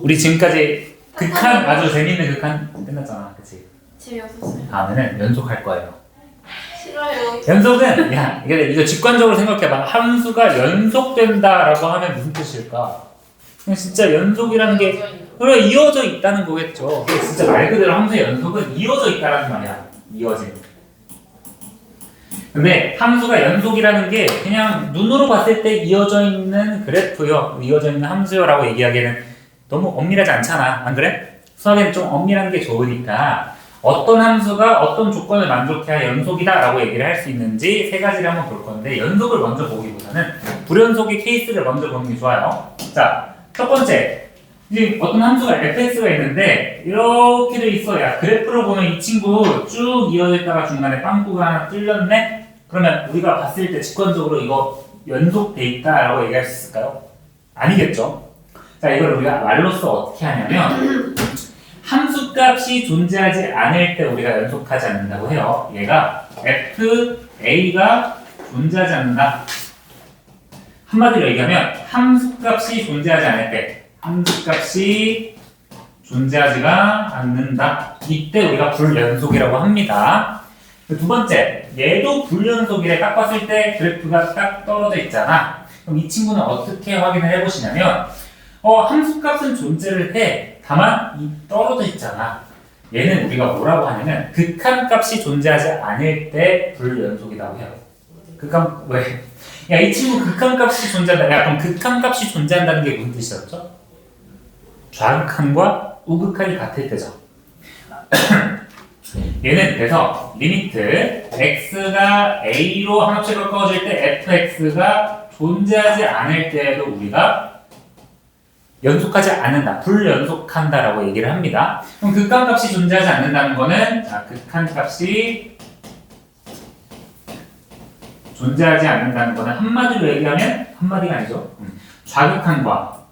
우리 지금까지 극한 아주 재밌는 극한 끝났잖아, 그치? 재미없었어요. 다음에는 연속할 거예요. 싫어요. 연속은 이거 직관적으로 생각해봐. 함수가 연속된다라고 하면 무슨 뜻일까? 그냥 진짜 연속이라는 게 그래 이어져 있다는 거겠죠. 그게 진짜 말 그대로 함수의 연속은 이어져 있다라는 말이야. 이어짐. 근데 함수가 연속이라는 게 그냥 눈으로 봤을 때 이어져 있는 그래프요, 이어져 있는 함수요라고 얘기하기에는 너무 엄밀하지 않잖아, 안 그래? 수학에는 좀 엄밀한 게 좋으니까 어떤 함수가 어떤 조건을 만족해야 연속이다라고 얘기를 할 수 있는지 세 가지를 한번 볼 건데 연속을 먼저 보기보다는 불연속의 케이스를 먼저 보는 게 좋아요. 자, 첫 번째, 이제 어떤 함수가 fx가 있는데 이렇게 돼 있어. 야, 그래프로 보면 이 친구 쭉 이어져 있다가 중간에 빵꾸가 하나 뚫렸네? 그러면 우리가 봤을 때 직관적으로 이거 연속돼 있다라고 얘기할 수 있을까요? 아니겠죠? 자, 이걸 우리가 말로써 어떻게 하냐면 함수값이 존재하지 않을 때 우리가 연속하지 않는다고 해요. 얘가 fa가 존재하지 않는다. 한마디로 얘기하면 함수값이 존재하지 않을 때, 함수값이 존재하지가 않는다. 이때 우리가 불연속이라고 합니다. 두 번째, 얘도 불연속이래. 딱 봤을 때 그래프가 딱 떨어져 있잖아. 그럼 이 친구는 어떻게 확인을 해보시냐면 함수값은 존재를 해. 다만 이 떨어져 있잖아. 얘는 우리가 뭐라고 하냐면 극한값이 존재하지 않을 때 불연속이라고 해요. 극한 왜? 야, 이 친구 극한값이 존재한다. 야, 그럼 극한값이 존재한다는 게 무슨 뜻이었죠? 좌극한과 우극한이 같을 때죠. 얘는 그래서 리미트 x가 a로 한없이 가까워질 때 fx가 존재하지 않을 때에도 우리가 연속하지 않는다, 불연속한다라고 얘기를 합니다. 그럼 극한값이 존재하지 않는다는 거는 자, 극한값이 존재하지 않는다는 거는 한마디로 얘기하면 한마디가 아니죠. 좌극한과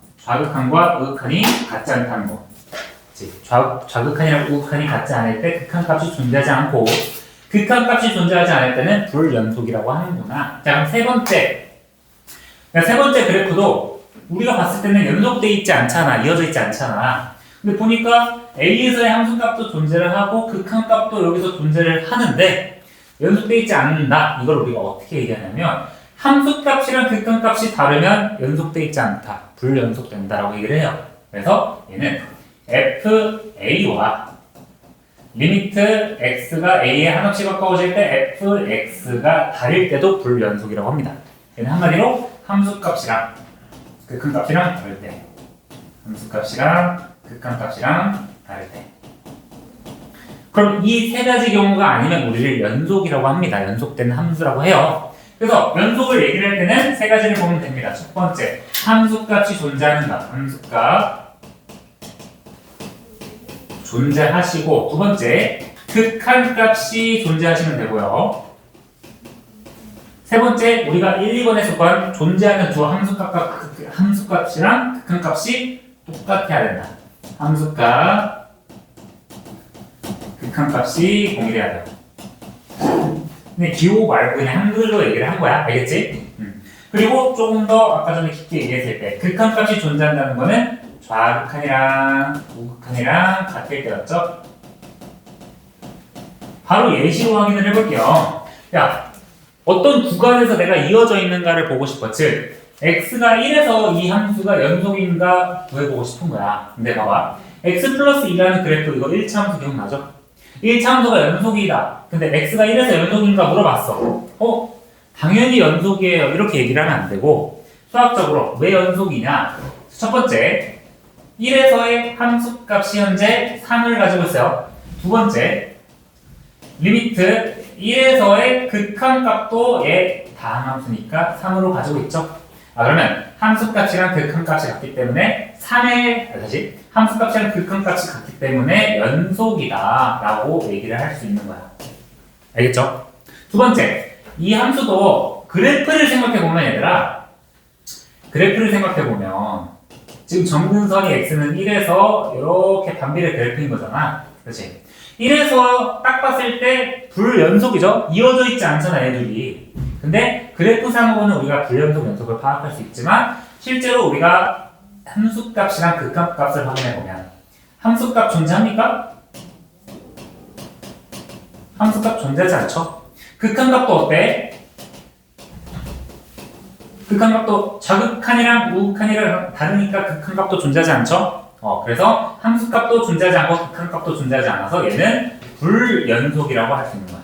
우극한이 같지 않다는 거. 좌극한이랑 우극한이 같지 않을 때 극한값이 존재하지 않고 극한값이 존재하지 않을 때는 불연속이라고 하는구나. 자, 그럼 세 번째 그래프도 우리가 봤을 때는 연속돼 있지 않잖아, 이어져 있지 않잖아. 근데 보니까 A에서의 함수값도 존재를 하고 극한값도 여기서 존재를 하는데 연속돼 있지 않는다. 이걸 우리가 어떻게 얘기하냐면 함수값이랑 극한값이 다르면 연속돼 있지 않다, 불연속된다라고 얘기를 해요. 그래서 얘는 FA와 리미트 x가 a에 한없이 가까워질 때 fx가 다를 때도 불연속이라고 합니다. 얘는 한마디로 함수값이랑 극한값이랑 다를 때, 함수값이랑 극한값이랑 다를 때. 그럼 이 세 가지 경우가 아니면 우리를 연속이라고 합니다. 연속된 함수라고 해요. 그래서 연속을 얘기를 할 때는 세 가지를 보면 됩니다. 첫 번째, 함수값이 존재하는가. 함수값 존재하시고, 두 번째, 극한값이 존재하시면 되고요. 세 번째, 우리가 1, 2번에서 본 존재하는 두 함수값이랑 극한값이 똑같아야 된다. 함수값, 극한값이 동일해야 돼요. 근데 기호 말고 그냥 한글로 얘기를 한 거야. 알겠지? 그리고 조금 더 아까 전에 깊게 얘기했을 때 극한값이 존재한다는 거는 좌극한이랑 우극한이랑 같을 때였죠? 바로 예시로 확인을 해볼게요. 야, 어떤 구간에서 내가 이어져 있는가를 보고 싶어. 즉, x가 1에서 이 함수가 연속인가 구해보고 싶은 거야. 근데 봐봐. x 플러스 2라는 그래프, 이거 1차 함수 기억나죠? 1차 함수가 연속이다. 근데 x가 1에서 연속인가 물어봤어. 당연히 연속이에요. 이렇게 얘기를 하면 안 되고, 수학적으로 왜 연속이냐? 첫 번째, 1에서의 함수값이 현재 3을 가지고 있어요. 두 번째, 리미트 1에서의 극한값도 얘 다항함수니까 3으로 가지고 있죠. 그러면 함수값이랑 극한값이 같기 때문에 함수값이랑 극한값이 같기 때문에 연속이다 라고 얘기를 할 수 있는 거야. 알겠죠? 두 번째, 이 함수도 그래프를 생각해보면 얘들아, 그래프를 생각해보면 지금 정근선이 x는 1에서 이렇게 반비례 그래프인 거잖아. 그렇지? 1에서 딱 봤을 때 불연속이죠? 이어져 있지 않잖아, 얘들이. 근데 그래프상으로는 우리가 불연속 연속을 파악할 수 있지만 실제로 우리가 함수값이랑 극한값을 확인해보면 함수값 존재합니까? 함수값 존재하지 않죠? 극한값도 어때? 극한값도 좌극한이랑 우극한이랑 다르니까 극한값도 존재하지 않죠? 그래서 함수값도 존재하지 않고 극한값도 존재하지 않아서 얘는 불연속이라고 할 수 있는 거야.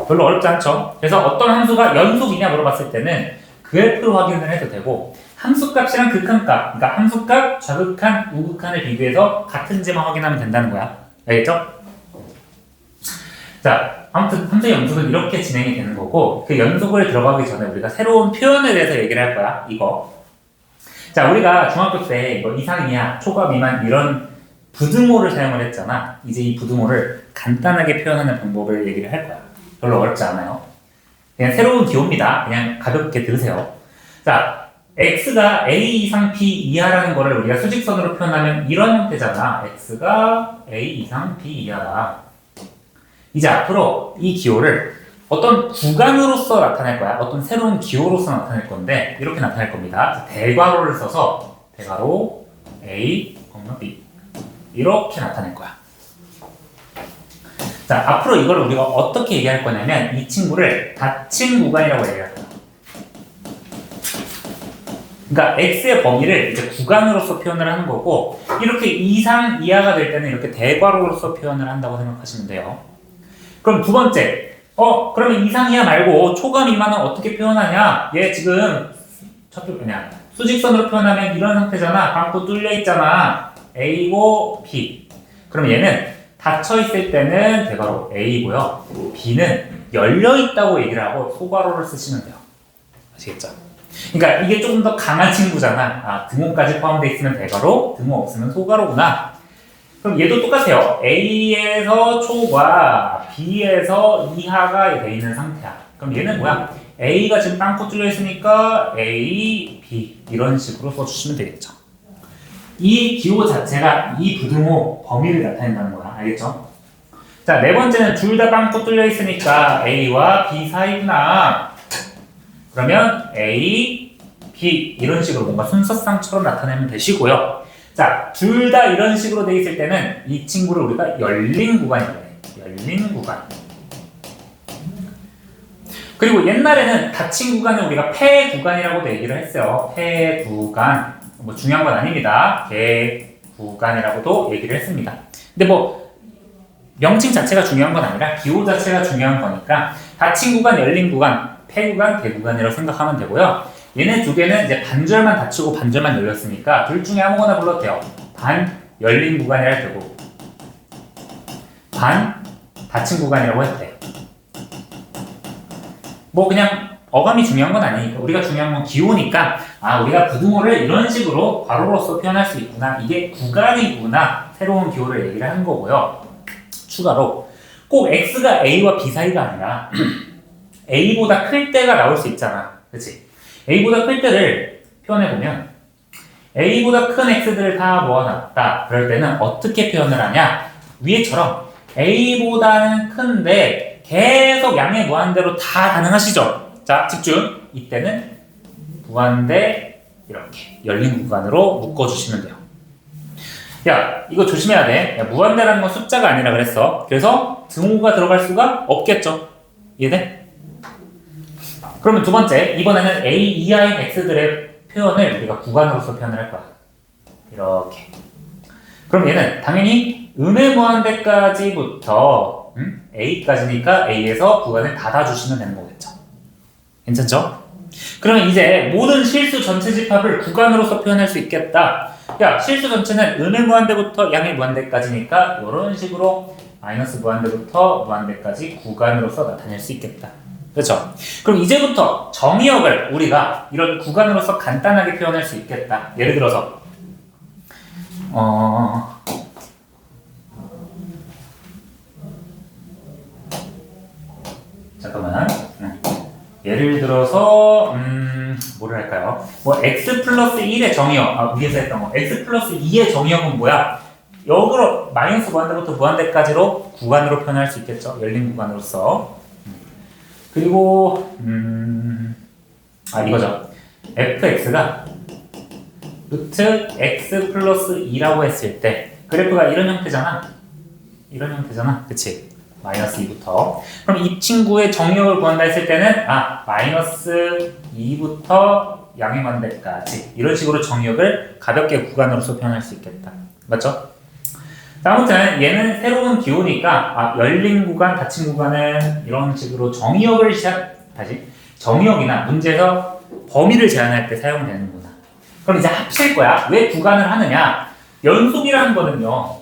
별로 어렵지 않죠? 그래서 어떤 함수가 연속이냐 물어봤을 때는 그래프로 확인을 해도 되고 함수값이랑 극한값, 그러니까 함수값, 좌극한, 우극한을 비교해서 같은지만 확인하면 된다는 거야. 알겠죠? 자, 아무튼 함수의 연속은 이렇게 진행이 되는 거고 그 연속을 들어가기 전에 우리가 새로운 표현에 대해서 얘기를 할 거야. 이거. 자, 우리가 중학교 때 이거 이상, 이하, 초과, 미만 이런 부등호를 사용을 했잖아. 이제 이 부등호를 간단하게 표현하는 방법을 얘기를 할 거야. 별로 어렵지 않아요. 그냥 새로운 기호입니다. 그냥 가볍게 들으세요. 자, x가 a 이상 b 이하라는 거를 우리가 수직선으로 표현하면 이런 형태잖아. x가 a 이상 b 이하다. 이제 앞으로 이 기호를 어떤 구간으로서 나타낼 거야. 어떤 새로운 기호로서 나타낼 건데 이렇게 나타낼 겁니다. 대괄호를 써서 대괄호 a, b 이렇게 나타낼 거야. 자, 앞으로 이걸 우리가 어떻게 얘기할 거냐면 이 친구를 닫힌 구간이라고 얘기할 거야. 그러니까 x의 범위를 이제 구간으로서 표현을 하는 거고 이렇게 이상, 이하가 될 때는 이렇게 대괄호로서 표현을 한다고 생각하시면 돼요. 그럼 두 번째, 그러면 이상, 이하 말고 초과, 미만은 어떻게 표현하냐? 얘 지금 그냥 수직선으로 표현하면 이런 형태잖아. 감고 뚫려 있잖아. a고 b. 그럼 얘는 닫혀 있을 때는 대괄호 a고요. b는 열려 있다고 얘기를 하고 소괄호를 쓰시면 돼요. 아시겠죠? 그러니까 이게 조금 더 강한 친구잖아. 등호까지 포함되어 있으면 대괄호, 등호 없으면 소괄호구나. 그럼 얘도 똑같아요. A에서 초과, B에서 이하가 돼 있는 상태야. 그럼 얘는 뭐야? A가 지금 빵꾸 뚫려 있으니까 A, B 이런 식으로 써주시면 되겠죠. 이 기호 자체가 이 부등호 범위를 나타낸다는 거야. 알겠죠? 자, 네 번째는 둘 다 빵꾸 뚫려 있으니까 A와 B 사이구나. 그러면 A, B 이런 식으로 뭔가 순서상처럼 나타내면 되시고요. 자, 둘 다 이런 식으로 돼 있을 때는 이 친구를 우리가 열린 구간이라고 해요. 열린 구간. 그리고 옛날에는 닫힌 구간을 우리가 폐 구간이라고도 얘기를 했어요. 폐 구간. 뭐 중요한 건 아닙니다. 개 구간이라고도 얘기를 했습니다. 근데 뭐 명칭 자체가 중요한 건 아니라 기호 자체가 중요한 거니까 닫힌 구간, 열린 구간, 폐 구간, 개 구간이라고 생각하면 되고요. 얘네 두 개는 이제 반절만 닫히고 반절만 열렸으니까 둘 중에 아무거나 불러도 돼요. 반 열린 구간이라 해도 되고 반 닫힌 구간이라고 해도 돼요. 뭐 그냥 어감이 중요한 건 아니니까 우리가 중요한 건 기호니까 우리가 부등호를 이런 식으로 괄호로서 표현할 수 있구나. 이게 구간이구나. 새로운 기호를 얘기를 하는 거고요. 추가로 꼭 x가 a와 b 사이가 아니라 a보다 클 때가 나올 수 있잖아. 그렇지? a보다 클 때를 표현해보면 a보다 큰 x들을 다 모아놨다. 그럴 때는 어떻게 표현을 하냐? 위에처럼 a보다는 큰데 계속 양의 무한대로 다 가능하시죠? 자, 집중! 이때는 무한대 이렇게 열린 구간으로 묶어주시면 돼요. 야, 이거 조심해야 돼. 야, 무한대라는 건 숫자가 아니라 그랬어. 그래서 등호가 들어갈 수가 없겠죠. 이해돼? 그러면 두 번째, 이번에는 a 이하인 x들의 표현을 우리가 구간으로서 표현을 할 거야. 이렇게. 그럼 얘는 당연히 음의 무한대까지부터 a까지니까 a에서 구간을 닫아주시면 되는 거겠죠. 괜찮죠? 그러면 이제 모든 실수 전체 집합을 구간으로서 표현할 수 있겠다. 야, 실수 전체는 음의 무한대부터 양의 무한대까지니까 이런 식으로 마이너스 무한대부터 무한대까지 구간으로서 나타낼 수 있겠다. 그렇죠? 그럼 이제부터 정의역을 우리가 이런 구간으로서 간단하게 표현할 수 있겠다. 예를 들어서 잠깐만. 예를 들어서 뭐를 할까요? 뭐 x 플러스 1의 정의역, 위에서 했던 거 x 플러스 2의 정의역은 뭐야? 역으로 마이너스 무한대부터 무한대까지로 구간으로 표현할 수 있겠죠. 열린 구간으로서. 그리고 이거죠. fx가 루트 x 플러스 2라고 했을 때 그래프가 이런 형태잖아. 이런 형태잖아. 그치? 마이너스 2부터. 그럼 이 친구의 정의역을 구한다 했을 때는 마이너스 2부터 양의만대까지 이런 식으로 정의역을 가볍게 구간으로서 표현할 수 있겠다. 맞죠? 자, 아무튼 얘는 새로운 기호니까 열린 구간, 닫힌 구간은 이런 식으로 정의역을 정의역이나 문제에서 범위를 제한할 때 사용되는구나. 그럼 이제 합칠 거야. 왜 구간을 하느냐? 연속이라는 거는요.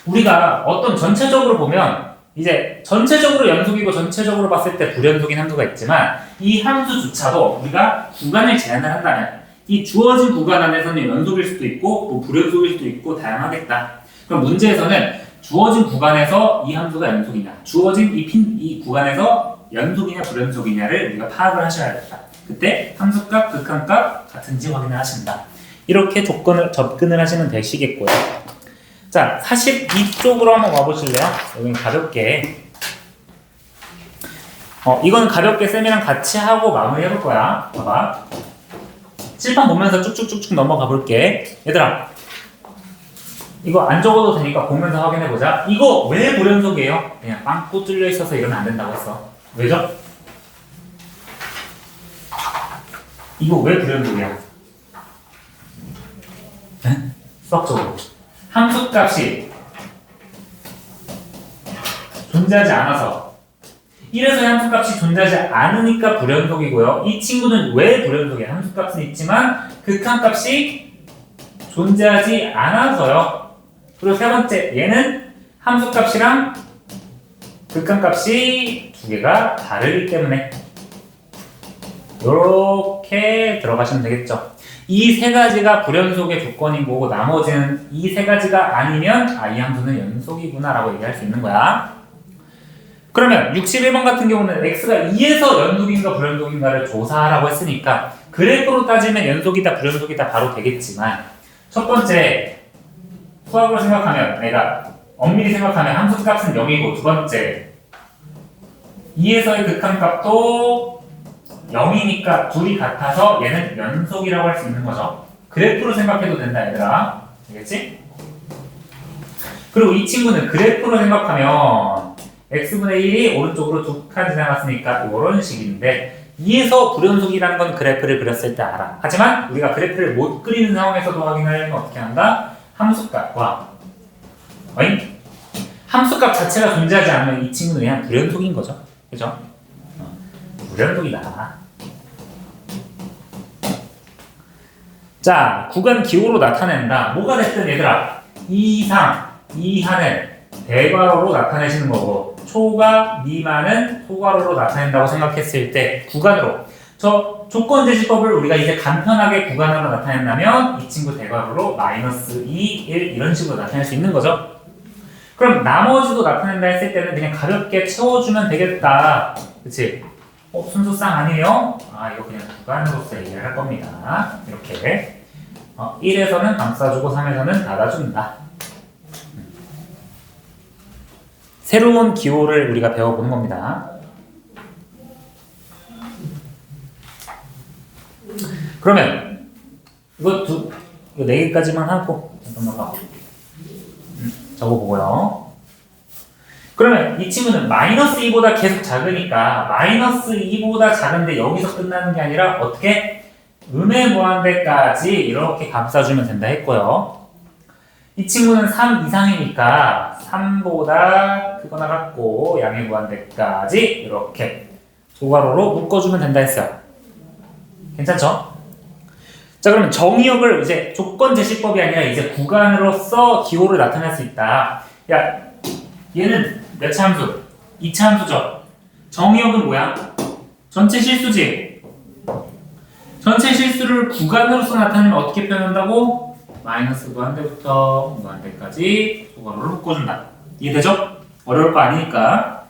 우리가 어떤 전체적으로 보면 이제 전체적으로 연속이고 전체적으로 봤을 때 불연속인 함수가 있지만 이 함수조차도 우리가 구간을 제한을 한다면 이 주어진 구간 안에서는 연속일 수도 있고 뭐 불연속일 수도 있고 다양하겠다. 그럼 문제에서는 주어진 구간에서 이 함수가 연속이냐, 주어진 이 구간에서 연속이냐 불연속이냐를 우리가 파악을 하셔야겠다. 그때 함수값, 극한값 같은지 확인을 하신다. 이렇게 접근을 하시면 되시겠고요. 자, 42쪽으로 한번 와보실래요? 여기는 가볍게 이거는 가볍게 쌤이랑 같이 하고 마무리 해볼 거야. 봐봐. 칠판 보면서 쭉쭉쭉쭉 넘어가 볼게. 얘들아, 이거 안 적어도 되니까 보면서 확인해 보자. 이거 왜 불연속이에요? 그냥 빵꾸 뚫려 있어서 이러면 안 된다고 했어. 왜죠? 이거 왜 불연속이야? 수학적으로 함수값이 존재하지 않아서, 이래서 함수값이 존재하지 않으니까 불연속이고요. 이 친구는 왜 불연속이야? 함수값은 있지만 극한값이 존재하지 않아서요. 그리고 세 번째, 얘는 함수값이랑 극한값이 두 개가 다르기 때문에 이렇게 들어가시면 되겠죠. 이 세 가지가 불연속의 조건인 거고 나머지는 이 세 가지가 아니면 이 함수는 연속이구나 라고 얘기할 수 있는 거야. 그러면 61번 같은 경우는 x가 2에서 연속인가 불연속인가를 조사하라고 했으니까 그래프로 따지면 연속이다 불연속이다 바로 되겠지만 첫 번째 수학으로 생각하면 내가 엄밀히 생각하면 함수값은 0이고 두 번째 2에서의 극한값도 0이니까 둘이 같아서 얘는 연속이라고 할 수 있는 거죠. 그래프로 생각해도 된다 얘들아. 알겠지? 그리고 이 친구는 그래프로 생각하면 x분의 1이 오른쪽으로 두 칸 지나갔으니까 이런 식인데 2에서 불연속이라는 건 그래프를 그렸을 때 알아. 하지만 우리가 그래프를 못 그리는 상황에서도 확인하려면 어떻게 한다? 함수값과 함수값 자체가 존재하지 않으면 이 친구는 그냥 불연속인 거죠. 그죠? 불연속이다. 자, 구간 기호로 나타낸다. 뭐가 됐든 얘들아, 이상, 이하는 대괄호로 나타내시는 거고 초가, 미만은 소괄호로 나타낸다고 생각했을 때 구간으로 저 조건 제시법을 우리가 이제 간편하게 구간으로 나타낸다면 이 친구 대괄호로 마이너스 2, 1 이런 식으로 나타낼 수 있는 거죠. 그럼 나머지도 나타낸다 했을 때는 그냥 가볍게 채워주면 되겠다. 그치? 순수쌍 아니에요? 이거 그냥 구간으로서 얘기를 할 겁니다. 이렇게 1에서는 감싸주고 3에서는 닫아준다. 새로운 기호를 우리가 배워보는 겁니다. 그러면 이거 4개까지만 하고 잠깐만 적어보고요. 그러면 이 친구는 마이너스 2보다 계속 작으니까 마이너스 2보다 작은데 여기서 끝나는 게 아니라 어떻게 음의 무한대까지 이렇게 감싸주면 된다 했고요. 이 친구는 3 이상이니까 3보다 크거나 같고 양의 무한대까지 이렇게 소괄호로 묶어주면 된다 했어요. 괜찮죠? 자, 그러면 정의역을 이제 조건 제시법이 아니라 이제 구간으로서 기호를 나타낼 수 있다. 야, 얘는 몇 차 함수? 2차 함수죠. 정의역은 뭐야? 전체 실수지. 전체 실수를 구간으로서 나타내면 어떻게 표현한다고? 마이너스 무한대부터 무한대까지 소괄호를 묶어준다. 이해되죠? 어려울 거 아니니까.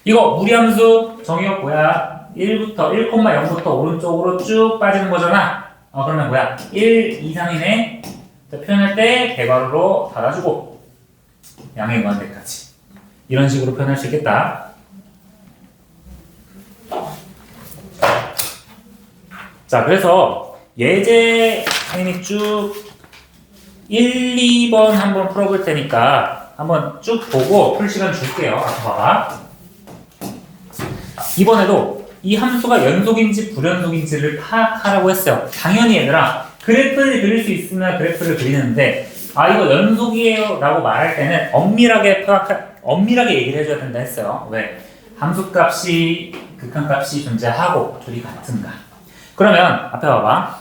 이거 무리함수 정의역 뭐야? 1부터 1,0부터 오른쪽으로 쭉 빠지는 거잖아. 그러면 뭐야? 1 이상이네. 표현할 때 대괄호로 닫아주고 양의 무한대까지 이런 식으로 표현할 수 있겠다. 자, 그래서 예제 선생님이 쭉 1, 2번 한번 풀어볼 테니까 한번 쭉 보고 풀 시간 줄게요. 앞에 봐봐. 이번에도 이 함수가 연속인지 불연속인지를 파악하라고 했어요. 당연히 얘들아 그래프를 그릴 수 있으면 그래프를 그리는데 이거 연속이에요 라고 말할 때는 엄밀하게 얘기를 해줘야 된다 했어요. 왜? 함수값이 극한값이 존재하고 둘이 같은가. 그러면 앞에 봐봐.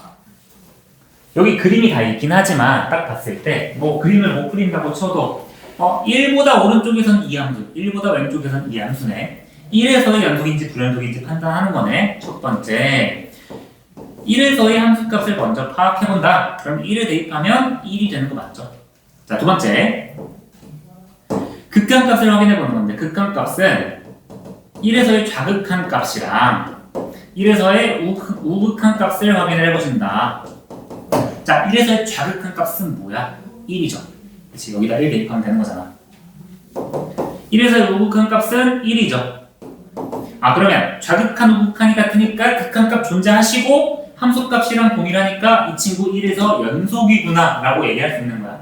여기 그림이 다 있긴 하지만 딱 봤을 때 뭐 그림을 못 그린다고 쳐도 1보다 오른쪽에선 이 함수, 1보다 왼쪽에선 이 함수네. 1에서의 연속인지 불연속인지 판단하는 거네. 첫 번째 1에서의 함수값을 먼저 파악해본다. 그럼 1을 대입하면 1이 되는 거 맞죠? 자, 두 번째 극한값을 확인해보는 건데 극한값은 1에서의 좌극한 값이랑 1에서의 우극한 값을 확인을 해보신다. 자, 1에서의 좌극한 값은 뭐야? 1이죠. 그치, 여기다 1 대입하면 되는 거잖아. 1에서의 우극한 값은 1이죠. 그러면 좌극한 우극한이 같으니까 극한값 존재하시고 함수값이랑 동일하니까 이 친구 1에서 연속이구나 라고 얘기할 수 있는 거야.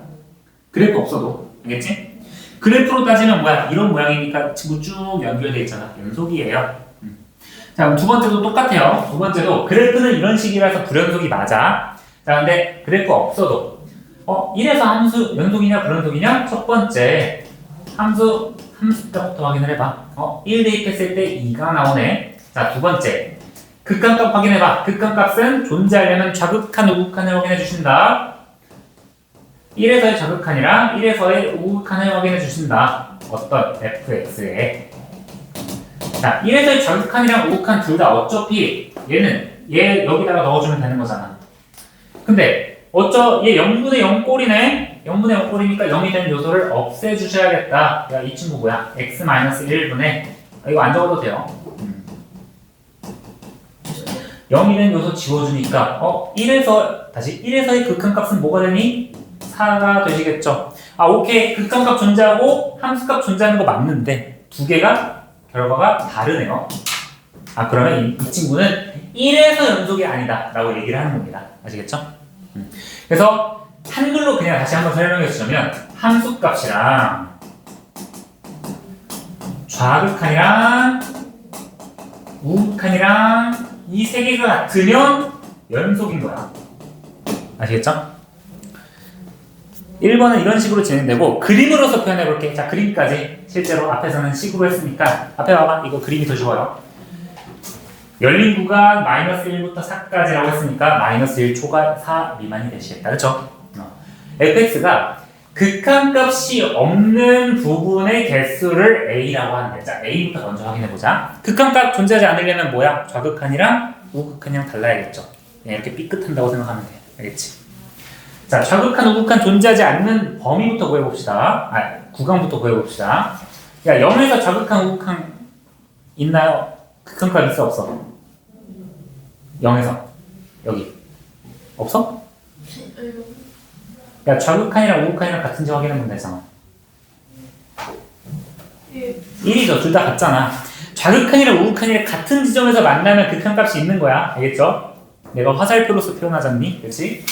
그래프 없어도. 알겠지? 그래프로 따지면 뭐야? 이런 모양이니까 이 친구 쭉 연결돼 있잖아. 연속이에요. 자, 그럼 두 번째도 똑같아요. 두 번째도 그래프는 이런 식이라서 불연속이 맞아. 자, 근데 그래프 없어도 1에서 함수 연속이냐 불연속이냐? 첫 번째 함수값부터 확인을 해봐. 1 대입했을 때 2가 나오네. 자, 두 번째 극한값 확인해봐. 극한값은 존재하려면 좌극한 우극한을 확인해 주신다. 1에서의 좌극한이랑 1에서의 우극한을 확인해 주신다. 어떤 fx에. 자, 1에서의 좌극한이랑 우극한 둘 다 어차피 얘 여기다가 넣어주면 되는 거잖아. 근데 얘 0분의 0 꼴이네. 0분의 0 꼴이니까 0이 된 요소를 없애주셔야겠다. 야, 이 친구 뭐야? x-1분의 이거 안 적어도 돼요. 0이 된 요소 지워주니까 1에서의 극한값은 뭐가 되니? 4가 되시겠죠. 오케이. 극한값 존재하고 함수값 존재하는 거 맞는데 두 개가 결과가 다르네요. 그러면 이 친구는 1에서 연속이 아니다 라고 얘기를 하는 겁니다. 아시겠죠? 그래서 한글로 그냥 다시 한번 설명해 주자면 함수값이랑 좌극한이랑 우극한이랑 이 세 개가 같으면 연속인 거야. 아시겠죠? 1번은 이런 식으로 진행되고 그림으로서 표현해 볼게. 자, 그림까지 실제로 앞에서는 식으로 했으니까 앞에 봐봐. 이거 그림이 더 쉬워요. 열린 구간 -1부터 4까지라고 했으니까 -1 초과 4 미만이 되시겠다. 그렇죠? fx가 극한값이 없는 부분의 개수를 a라고 하는데, 자, a부터 먼저 확인해 보자. 극한값 존재하지 않으려면 뭐야? 좌극한이랑 우극한이랑 달라야겠죠. 그냥 이렇게 삐끗한다고 생각하면 돼. 알겠지? 자, 좌극한, 우극한 존재하지 않는 범위부터 구해봅시다. 구간부터 구해봅시다. 야, 0에서 좌극한, 우극한 있나요? 극한값 있어, 없어? 0에서 여기 없어? 야, 좌극한이랑 우극한이랑 같은지 확인하면 되잖아. 1이죠. 둘 다 같잖아. 좌극한이랑 우극한이랑 같은 지점에서 만나면 극한값이 있는 거야. 알겠죠? 내가 화살표로서 표현하잖니? 그렇지?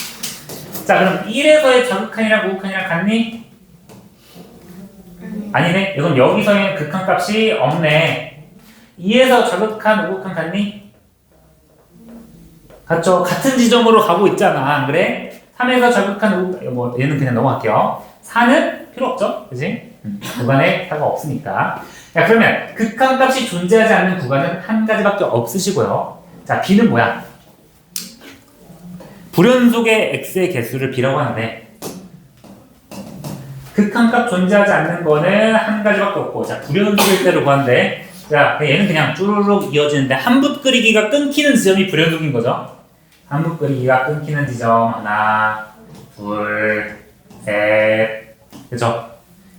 자, 그럼 1에서의 좌극한이랑 우극한이랑 같니? 아니네. 그럼 여기서의 극한값이 없네. 2에서 좌극한, 우극한 같니? 같죠? 같은 지점으로 가고 있잖아. 안 그래? 3에서 좌극한, 우극한, 얘는 그냥 넘어갈게요. 4는 필요 없죠? 그치? 구간에 차가 없으니까. 자, 그러면 극한값이 존재하지 않는 구간은 한 가지밖에 없으시고요. 자, B는 뭐야? 불연속의 x의 개수를 b라고 하는데 극한값 존재하지 않는 거는 한 가지밖에 없고, 자, 불연속일 때로 구한대. 자, 얘는 그냥 쭈루룩 이어지는데 한붓 그리기가 끊기는 지점이 불연속인 거죠. 한붓 그리기가 끊기는 지점 하나, 둘, 셋, 그죠?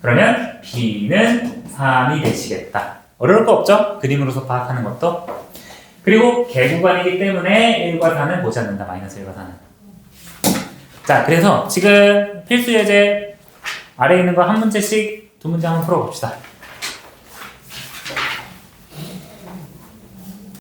그러면 b는 3이 되시겠다. 어려울 거 없죠? 그림으로서 파악하는 것도. 그리고 개구간이기 때문에 1과 4는 보지 않는다. -1과 4는. 자, 그래서 지금 필수 예제 아래에 있는 거 한 문제씩 두 문제 한번 풀어봅시다.